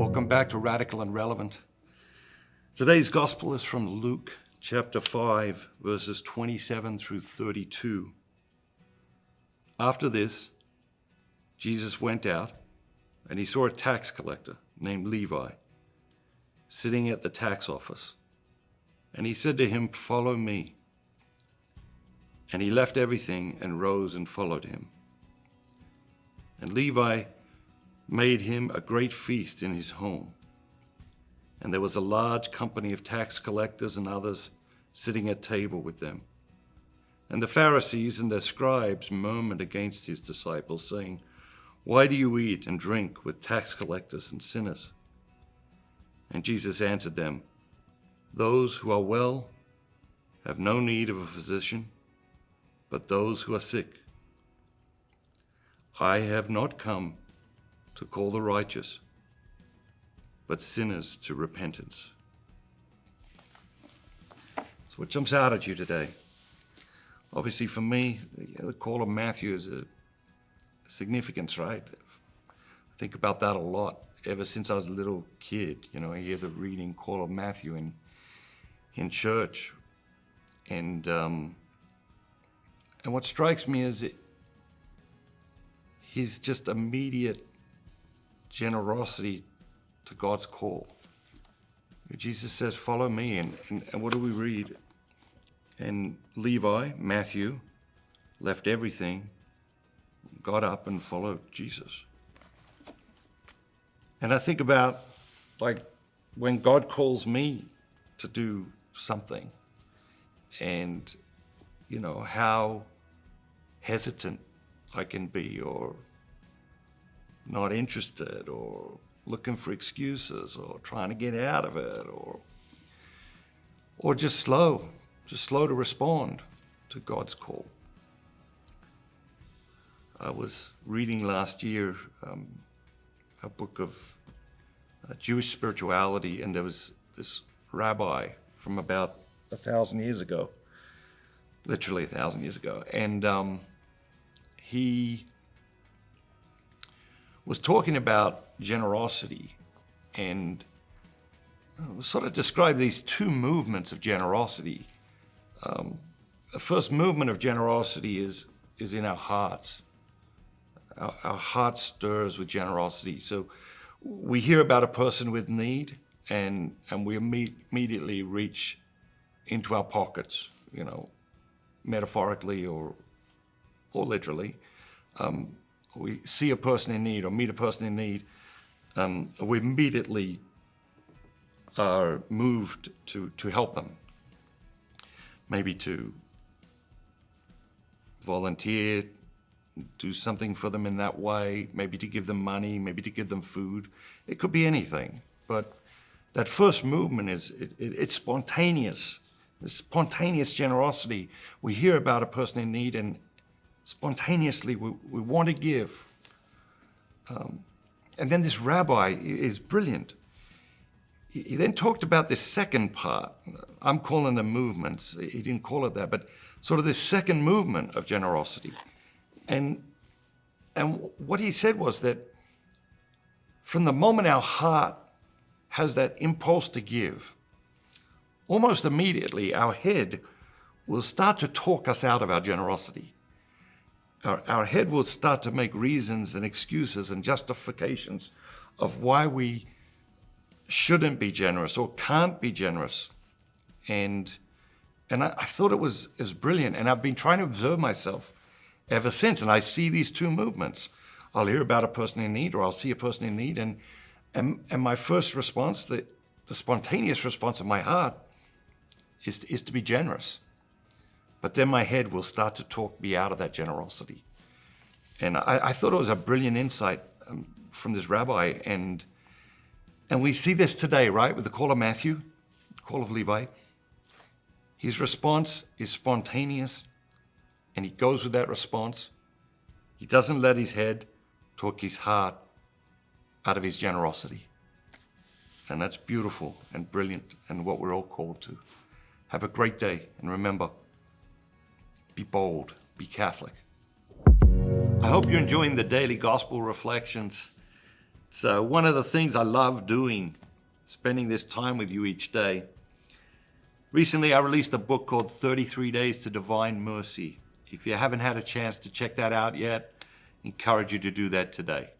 Welcome back to Radical and Relevant. Today's gospel is from Luke chapter 5, verses 27 through 32. After this, Jesus went out and he saw a tax collector named Levi sitting at the tax office. And he said to him, "Follow me." And he left everything and rose and followed him. And Levi made him a great feast in his home. And there was a large company of tax collectors and others sitting at table with them. And the Pharisees and their scribes murmured against his disciples, saying, "Why do you eat and drink with tax collectors and sinners?" And Jesus answered them, "Those who are well have no need of a physician, but those who are sick. I have not come to call the righteous, but sinners to repentance." So what jumps out at you today? Obviously for me, the call of Matthew is a significance, right? I think about that a lot. Ever since I was a little kid, I hear the reading call of Matthew in church. And what strikes me is his just immediate generosity to God's call. Jesus says, "Follow me." And what do we read? And Levi, Matthew, left everything, got up and followed Jesus. And I think about when God calls me to do something and, how hesitant I can be, or not interested, or looking for excuses, or trying to get out of it, or just slow to respond to God's call. I was reading last year a book of Jewish spirituality, and there was this rabbi from about 1,000 years ago, literally 1,000 years ago, and he was talking about generosity and sort of described these two movements of generosity. The first movement of generosity is in our hearts. Our heart stirs with generosity. So we hear about a person with need, and we immediately reach into our pockets, metaphorically or literally. We see a person in need or meet a person in need, we immediately are moved to help them. Maybe to volunteer, do something for them in that way, maybe to give them money, maybe to give them food. It could be anything. But that first movement it's spontaneous. It's spontaneous generosity. We hear about a person in need, and spontaneously we want to give. And then this rabbi is brilliant. He then talked about this second part. I'm calling them movements. He didn't call it that, but sort of this second movement of generosity. And what he said was that from the moment our heart has that impulse to give, almost immediately our head will start to talk us out of our generosity. Our head will start to make reasons and excuses and justifications of why we shouldn't be generous or can't be generous. And I thought it was brilliant. And I've been trying to observe myself ever since. And I see these two movements. I'll hear about a person in need, or I'll see a person in need. And my first response, the spontaneous response of my heart is to be generous. But then my head will start to talk me out of that generosity. And I thought it was a brilliant insight from this rabbi. And we see this today, right, with the call of Matthew, the call of Levi. His response is spontaneous, and he goes with that response. He doesn't let his head talk his heart out of his generosity. And that's beautiful and brilliant, and what we're all called to. Have a great day, and remember, be bold, be Catholic. I hope you're enjoying the daily gospel reflections. It's one of the things I love doing, spending this time with you each day. Recently, I released a book called 33 Days to Divine Mercy. If you haven't had a chance to check that out yet, I encourage you to do that today.